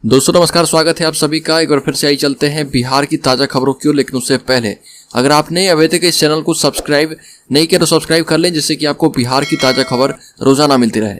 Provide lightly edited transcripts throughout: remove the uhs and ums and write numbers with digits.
दोस्तों नमस्कार, स्वागत है आप सभी का। एक बार फिर से आई चलते हैं बिहार की ताज़ा खबरों की ओर। लेकिन उससे पहले अगर आपने अभी तक इस चैनल को सब्सक्राइब नहीं किया तो सब्सक्राइब कर लें, जिससे कि आपको बिहार की ताज़ा खबर रोजाना मिलती रहे।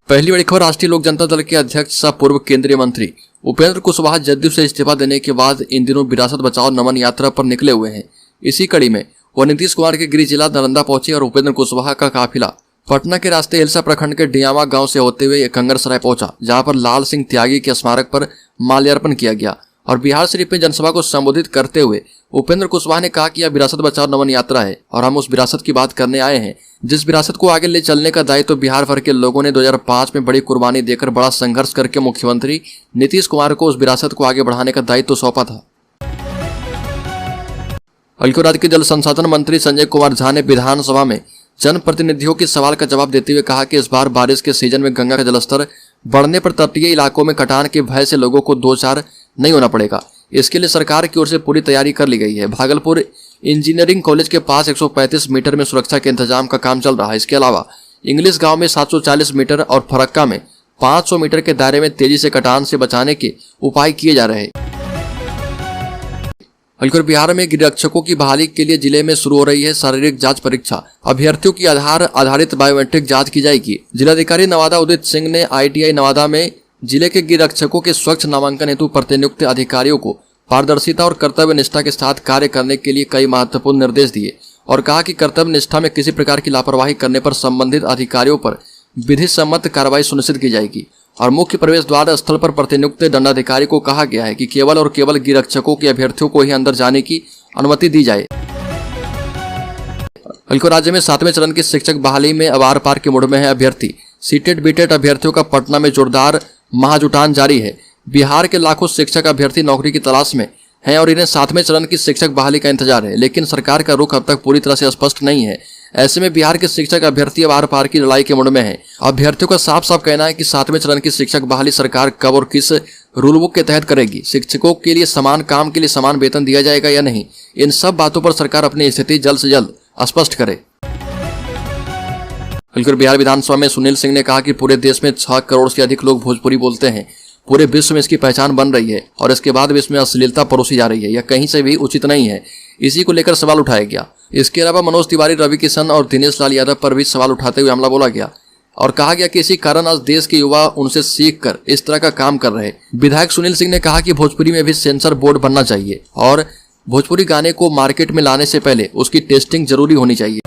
पहली बड़ी खबर, राष्ट्रीय लोक जनता दल के अध्यक्ष सह पूर्व केंद्रीय मंत्री उपेंद्र कुशवाहा जदयू से इस्तीफा देने के बाद इन दिनों विरासत बचाओ नमन यात्रा पर निकले हुए हैं। इसी कड़ी में वो नीतीश कुमार के गृह जिला नालंदा पहुंचे और उपेंद्र कुशवाहा का काफिला पटना के रास्ते एलसा प्रखंड के डियामा गांव से होते हुए कंगरसराय पहुंचा, जहां पर लाल सिंह त्यागी के स्मारक पर माल्यार्पण किया गया। और बिहार शरीफ में जनसभा को संबोधित करते हुए उपेंद्र कुशवाहा ने कहा कि यह विरासत बचाओ नमन यात्रा है और हम उस विरासत की बात करने आए हैं जिस विरासत को आगे ले चलने का दायित्व तो बिहार भर के लोगों ने 2005 में बड़ी कुर्बानी देकर बड़ा संघर्ष करके मुख्यमंत्री नीतीश कुमार को उस विरासत को आगे बढ़ाने का दायित्व सौंपा था। राज्य के जल संसाधन मंत्री संजय कुमार झा ने विधानसभा में जनप्रतिनिधियों के सवाल का जवाब देते हुए कहा कि इस बार बारिश के सीजन में गंगा का जलस्तर बढ़ने पर तटीय इलाकों में कटान के भय से लोगों को दो चार नहीं होना पड़ेगा। इसके लिए सरकार की ओर से पूरी तैयारी कर ली गई है। भागलपुर इंजीनियरिंग कॉलेज के पास 135 मीटर में सुरक्षा के इंतजाम का काम चल रहा है। इसके अलावा इंग्लिश गांव में 740 मीटर और फरक्का में 500 मीटर के दायरे में तेजी से कटान से बचाने के उपाय किए जा रहे हैं। बिहार में गृहरक्षकों की बहाली के लिए जिले में शुरू हो रही है शारीरिक जांच परीक्षा। अभ्यर्थियों की आधार आधारित बायोमेट्रिक जांच की जाएगी। जिलाधिकारी नवादा उदित सिंह ने ITI नवादा में जिले के गृहरक्षकों के स्वच्छ नामांकन हेतु प्रतिनियुक्त अधिकारियों को पारदर्शिता और कर्तव्य निष्ठा के साथ कार्य करने के लिए कई महत्वपूर्ण निर्देश दिए और कहा कि कर्तव्य निष्ठा में किसी प्रकार की लापरवाही करने पर संबंधित अधिकारियों पर विधि सम्मत कार्रवाई सुनिश्चित की जाएगी। और मुख्य प्रवेश द्वार स्थल पर प्रतिनियुक्त दंडाधिकारी को कहा गया है कि केवल और केवल गृहरक्षकों के अभ्यर्थियों को ही अंदर जाने की अनुमति दी जाए। राज्य में 7वें चरण की शिक्षक बहाली में अब आर पार के मुड़ में है अभ्यर्थी। सीटेट बीटेट अभ्यर्थियों का पटना में जोरदार महाजुटान जारी है। बिहार के लाखों शिक्षक अभ्यर्थी नौकरी की तलाश में हैं और इन्हें 7वें चरण की शिक्षक बहाली का इंतजार है, लेकिन सरकार का रुख अब तक पूरी तरह से स्पष्ट नहीं है। ऐसे में बिहार के शिक्षक अभ्यर्थी अब आर पार की लड़ाई के मुड़ में हैं। अभ्यर्थियों का साफ साफ कहना है कि 7वें चरण की शिक्षक बहाली सरकार कब और किस रूल बुक के तहत करेगी। शिक्षकों के लिए समान काम के लिए समान वेतन दिया जाएगा या नहीं, इन सब बातों पर सरकार अपनी स्थिति जल्द से जल्द स्पष्ट करे। बिहार विधानसभा में सुनील सिंह ने कहा कि पूरे देश में 6 करोड़ से अधिक लोग भोजपुरी बोलते हैं। पूरे विश्व में इसकी पहचान बन रही है और इसके बाद विश्व में अश्लीलता परोसी जा रही है। यह कहीं से भी उचित नहीं है। इसी को लेकर सवाल उठाया गया। इसके अलावा मनोज तिवारी, रवि किशन और दिनेश लाल यादव पर भी सवाल उठाते हुए हमला बोला गया और कहा गया कि इसी कारण आज देश के युवा उनसे सीख कर इस तरह का काम कर रहे हैं। विधायक सुनील सिंह ने कहा कि भोजपुरी में भी सेंसर बोर्ड बनना चाहिए और भोजपुरी गाने को मार्केट में लाने से पहले उसकी टेस्टिंग जरूरी होनी चाहिए।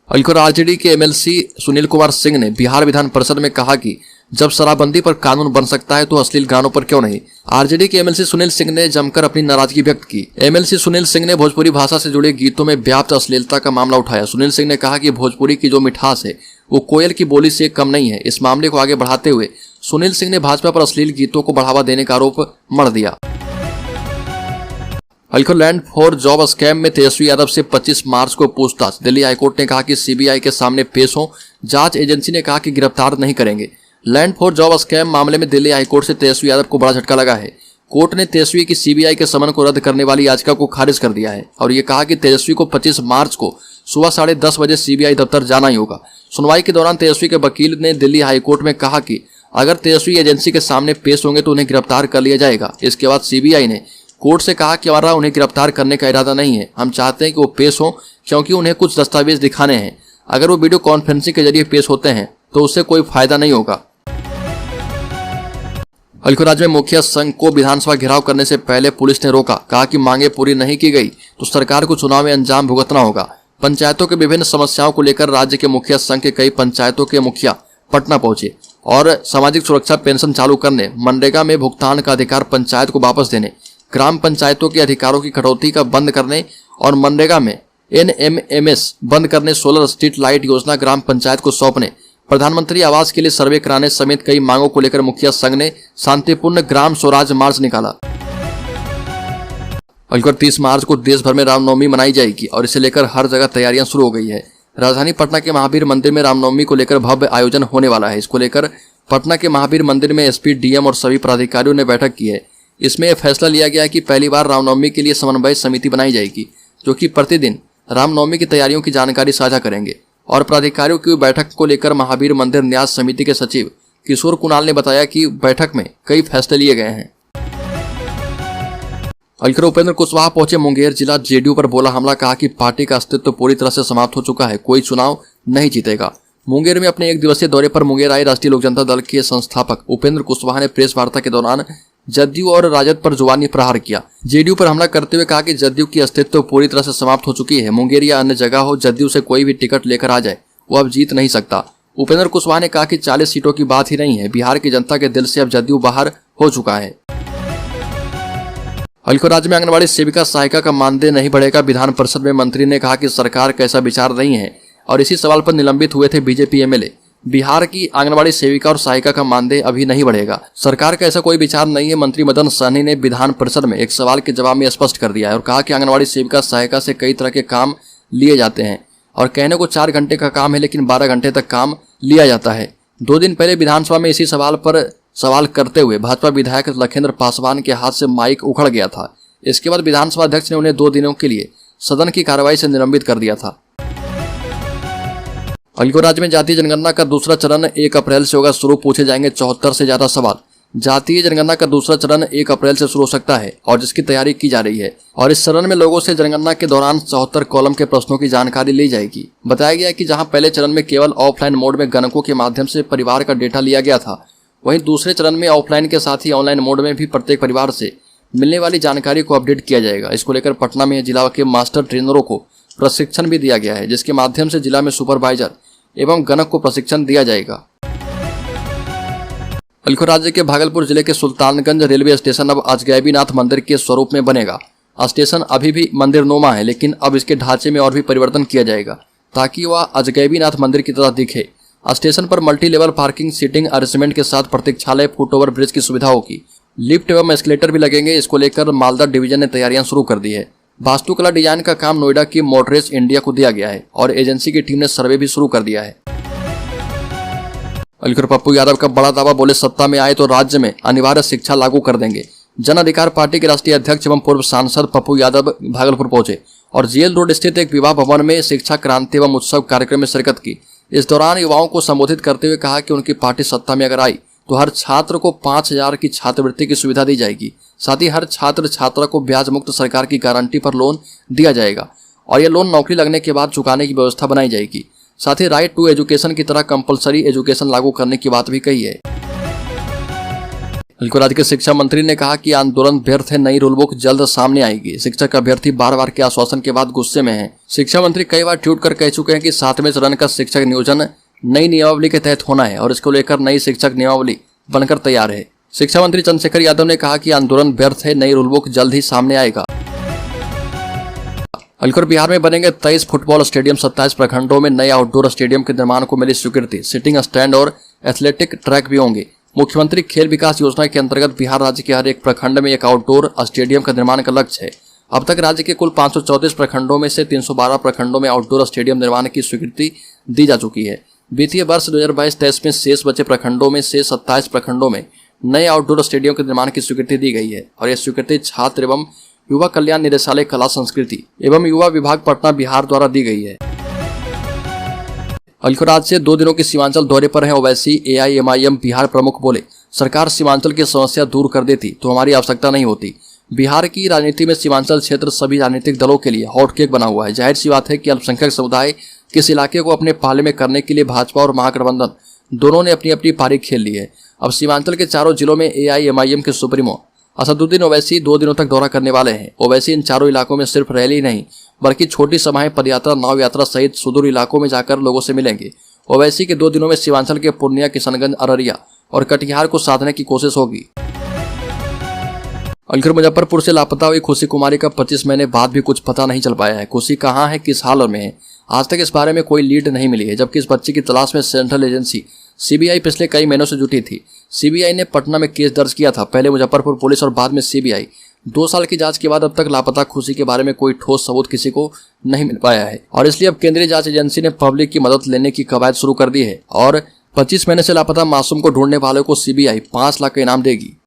RJD के MLC सुनील कुमार सिंह ने बिहार विधान परिषद में कहा कि जब शराबबंदी पर कानून बन सकता है तो अश्लील गानों पर क्यों नहीं। RJD के MLC सुनील सिंह ने जमकर अपनी नाराजगी व्यक्त की। MLC सुनील सिंह ने भोजपुरी भाषा से जुड़े गीतों में व्याप्त अश्लीलता का मामला उठाया। सुनील सिंह ने कहा कि भोजपुरी की जो मिठास है वो कोयल की बोली से कम नहीं है। इस मामले को आगे बढ़ाते हुए सुनील सिंह ने भाजपा पर अश्लील गीतों को बढ़ावा देने का आरोप मढ़ दिया। लैंड फॉर जॉब स्कैम में तेजस्वी यादव से 25 मार्च को पूछताछ। दिल्ली हाईकोर्ट ने कहा कि CBI के सामने पेश हो। जांच एजेंसी ने कहा कि गिरफ्तार नहीं करेंगे। लैंड फॉर जॉब स्कैम मामले में दिल्ली हाईकोर्ट से तेजस्वी यादव को बड़ा झटका लगा है। कोर्ट ने तेजस्वी की CBI के समन को रद्द करने वाली याचिका को खारिज कर दिया है और ये कहा कि तेजस्वी को 25 मार्च को सुबह 10:30 बजे CBI दफ्तर जाना ही होगा। सुनवाई के दौरान तेजस्वी के वकील ने दिल्ली हाईकोर्ट में कहा कि अगर तेजस्वी एजेंसी के सामने पेश होंगे तो उन्हें गिरफ्तार कर लिया जाएगा। इसके बाद CBI ने कोर्ट से कहा कि हमारा उन्हें गिरफ्तार करने का इरादा नहीं है। हम चाहते हैं कि वो पेश हों क्योंकि उन्हें कुछ दस्तावेज दिखाने हैं। अगर वो वीडियो कॉन्फ्रेंसिंग के जरिए पेश होते हैं तो उससे कोई फायदा नहीं होगा। राज्य में मुखिया संघ को विधानसभा घेराव करने से पहले पुलिस ने रोका। कहा कि मांगे पूरी नहीं की गई तो सरकार को चुनाव में अंजाम भुगतना होगा। पंचायतों के विभिन्न समस्याओं को लेकर राज्य के मुखिया संघ के कई पंचायतों के मुखिया पटना पहुंचे और सामाजिक सुरक्षा पेंशन चालू करने, मनरेगा में भुगतान का अधिकार पंचायत को वापस देने, ग्राम पंचायतों के अधिकारों की कटौती का बंद करने और मनरेगा में NMMS बंद करने, सोलर स्ट्रीट लाइट योजना ग्राम पंचायत को सौंपने, प्रधानमंत्री आवास के लिए सर्वे कराने समेत कई मांगों को लेकर मुखिया संघ ने शांतिपूर्ण ग्राम स्वराज मार्च निकाला। 30 मार्च को देश भर में रामनवमी मनाई जाएगी और इसे लेकर हर जगह तैयारियां शुरू हो गई है। राजधानी पटना के महावीर मंदिर में रामनवमी को लेकर भव्य आयोजन होने वाला है। इसको लेकर पटना के महावीर मंदिर में SP, DM और सभी पदाधिकारियों ने बैठक की है। इसमें यह फैसला लिया गया है कि पहली बार रामनवमी के लिए समन्वय समिति बनाई जाएगी जो कि प्रतिदिन रामनवमी की तैयारियों की जानकारी साझा करेंगे। और प्राधिकारियों की बैठक को लेकर महावीर मंदिर न्यास समिति के सचिव किशोर कुणाल ने बताया कि बैठक में कई फैसले लिए गए हैं। अलकर उपेंद्र कुशवाहा पहुंचे मुंगेर जिला, जेडीयू पर बोला हमला, कहा कि पार्टी का अस्तित्व पूरी तरह से समाप्त हो चुका है, कोई चुनाव नहीं जीतेगा। मुंगेर में अपने 1 दिवसीय दौरे पर मुंगेर आए राष्ट्रीय लोक जनता दल के संस्थापक उपेंद्र कुशवाहा ने प्रेस वार्ता के दौरान जदयू और राजद पर जुबानी प्रहार किया। जेडीयू पर हमला करते हुए कहा कि जदयू की अस्तित्व पूरी तरह से समाप्त हो चुकी है। मुंगेर या अन्य जगह हो, जदयू से कोई भी टिकट लेकर आ जाए, वो अब जीत नहीं सकता। उपेंद्र कुशवाहा ने कहा कि 40 सीटों की बात ही नहीं है, बिहार की जनता के दिल से अब जदयू बाहर हो चुका है। अलकर राज्य में आंगनबाड़ी सेविका सहायिका का मानदेय नहीं बढ़ेगा। विधान परिषद में मंत्री ने कहा कि सरकार का ऐसा विचार नहीं है और इसी सवाल पर निलंबित हुए थे बीजेपी एमएलए। बिहार की आंगनबाड़ी सेविका और सहायिका का मानदेय अभी नहीं बढ़ेगा, सरकार का ऐसा कोई विचार नहीं है। मंत्री मदन सहनी ने विधान परिषद में एक सवाल के जवाब में स्पष्ट कर दिया है और कहा कि आंगनबाड़ी सेविका सहायिका से कई तरह के काम लिए जाते हैं और कहने को 4 घंटे का काम है लेकिन 12 घंटे तक काम लिया जाता है। 2 दिन पहले विधानसभा में इसी सवाल पर सवाल करते हुए भाजपा विधायक लखेंद्र पासवान के हाथ से माइक उखड़ गया था। इसके बाद विधानसभा अध्यक्ष ने उन्हें 2 दिनों के लिए सदन की कार्रवाई से निलंबित कर दिया था। अलकर राज्य में जातीय जनगणना का दूसरा चरण 1 अप्रैल से होगा शुरू, पूछे जाएंगे 74 से ज्यादा सवाल। जातीय जनगणना का दूसरा चरण 1 अप्रैल से शुरू हो सकता है और जिसकी तैयारी की जा रही है और इस चरण में लोगों से जनगणना के दौरान 74 कॉलम के प्रश्नों की जानकारी ली जाएगी। बताया गया कि जहां पहले चरण में केवल ऑफलाइन मोड में गणकों के माध्यम से परिवार का डेटा लिया गया था, वहीं दूसरे चरण में ऑफलाइन के साथ ही ऑनलाइन मोड में भी प्रत्येक परिवार से मिलने वाली जानकारी को अपडेट किया जाएगा। इसको लेकर पटना में जिला के मास्टर ट्रेनरों को प्रशिक्षण भी दिया गया है, जिसके माध्यम से जिला में सुपरवाइजर एवं गणक को प्रशिक्षण दिया जाएगा। अलकर राज्य के भागलपुर जिले के सुल्तानगंज रेलवे स्टेशन अब अजगैबीनाथ मंदिर के स्वरूप में बनेगा। स्टेशन अभी भी मंदिर नुमा है लेकिन अब इसके ढांचे में और भी परिवर्तन किया जाएगा ताकि वह अजगैबीनाथ मंदिर की तरह दिखे। स्टेशन पर multi level parking, seating arrangement के साथ प्रतीक्षालय, फुट ओवर ब्रिज की सुविधा होगी। लिफ्ट एवं एस्केलेटर भी लगेंगे। इसको लेकर मालदा डिवीजन ने तैयारियां शुरू कर दी है। वास्तुकला डिजाइन का काम नोएडा की मोटरेस इंडिया को दिया गया है और एजेंसी की टीम ने सर्वे भी शुरू कर दिया है। अलकर पप्पू यादव का बड़ा दावा, बोले सत्ता में आए तो राज्य में अनिवार्य शिक्षा लागू कर देंगे। जन अधिकार पार्टी के राष्ट्रीय अध्यक्ष एवं पूर्व सांसद पप्पू यादव भागलपुर पहुंचे और जेल रोड स्थित एक विवाह भवन में शिक्षा क्रांति एवं उत्सव कार्यक्रम में शिरकत की। इस दौरान युवाओं को संबोधित करते हुए कहा कि उनकी पार्टी सत्ता में अगर आई तो हर छात्र को 5,000 की छात्रवृत्ति की सुविधा दी जाएगी। साथ ही हर छात्र छात्रा को ब्याज मुक्त सरकार की गारंटी पर लोन दिया जाएगा और यह लोन नौकरी लगने के बाद चुकाने की व्यवस्था बनाई जाएगी। साथ ही राइट टू एजुकेशन की तरह कंपलसरी एजुकेशन लागू करने की बात भी कही है। अलकर राज्य के शिक्षा मंत्री ने कहा कि आंदोलन व्यर्थ है, नई रूल बुक जल्द सामने आएगी। शिक्षक अभ्यर्थी बार के आश्वासन के बाद गुस्से में है। शिक्षा मंत्री कई बार ट्वीट कर कह चुके हैं कि 7वें चरण का शिक्षक नियोजन नई नियमावली के तहत होना है और इसको लेकर नई शिक्षक नियमावली बनकर तैयार है। शिक्षा मंत्री चंद्रशेखर यादव ने कहा कि आंदोलन व्यर्थ है, नई रूल बुक जल्द ही सामने आएगा। अलकर बिहार में बनेंगे 23 फुटबॉल स्टेडियम, 27 प्रखंडों में नए आउटडोर स्टेडियम के निर्माण को मिली स्वीकृति। सिटिंग स्टैंड और एथलेटिक ट्रैक भी होंगे। मुख्यमंत्री खेल विकास योजना के अंतर्गत बिहार राज्य के हर एक प्रखंड में एक आउटडोर स्टेडियम का निर्माण का लक्ष्य है। अब तक राज्य के कुल 534 प्रखंडों में से 312 प्रखंडों में आउटडोर स्टेडियम निर्माण की स्वीकृति दी जा चुकी है। वित्तीय वर्ष 2022-23 में शेष बचे प्रखंडों में से 27 प्रखंडों में नए आउटडोर स्टेडियम के निर्माण की स्वीकृति दी गई है और यह स्वीकृति छात्र एवं युवा कल्याण निदेशालय कला संस्कृति एवं युवा विभाग पटना बिहार द्वारा दी गई है। अलकर राज्य से 2 दिनों के सीमांचल दौरे पर है ओवैसी। AIMIM बिहार प्रमुख बोले, सरकार सीमांचल की समस्या दूर कर देती तो हमारी आवश्यकता नहीं होती। बिहार की राजनीति में सीमांचल क्षेत्र सभी राजनीतिक दलों के लिए हॉट केक बना हुआ है। जाहिर सी बात है कि अल्पसंख्यक समुदाय किस इलाके को अपने पाले में करने के लिए भाजपा और महागठबंधन दोनों ने अपनी अपनी पारी खेल ली है। अब सीमांचल के चारों जिलों में AIMIM के सुप्रीमो असदुद्दीन ओवैसी 2 दिनों तक दौरा करने वाले हैं। ओवैसी इन चारों इलाकों में सिर्फ रैली नहीं बल्कि छोटी सभाएं, पदयात्रा, नाव यात्रा सहित सुदूर इलाकों में जाकर लोगों से मिलेंगे। ओवैसी के 2 दिनों में सीमांचल के पूर्णिया, किशनगंज, अररिया और कटिहार को साधने की कोशिश होगी। अलकर मुजफ्फरपुर से लापता हुई खुशी कुमारी का 25 महीने बाद भी कुछ पता नहीं चल पाया है। खुशी कहाँ है, किस हाल में है, आज तक इस बारे में कोई लीड नहीं मिली है। जबकि इस बच्चे की तलाश में सेंट्रल एजेंसी CBI पिछले कई महीनों से जुटी थी। CBI ने पटना में केस दर्ज किया था, पहले मुजफ्फरपुर पुलिस और बाद में CBI। 2 साल की जांच के बाद अब तक लापता खुशी के बारे में कोई ठोस सबूत किसी को नहीं मिल पाया है और इसलिए अब केंद्रीय जांच एजेंसी ने पब्लिक की मदद लेने की कवायद शुरू कर दी है और 25 महीने से लापता मासूम को ढूंढने वालों को CBI 5 लाख का इनाम देगी।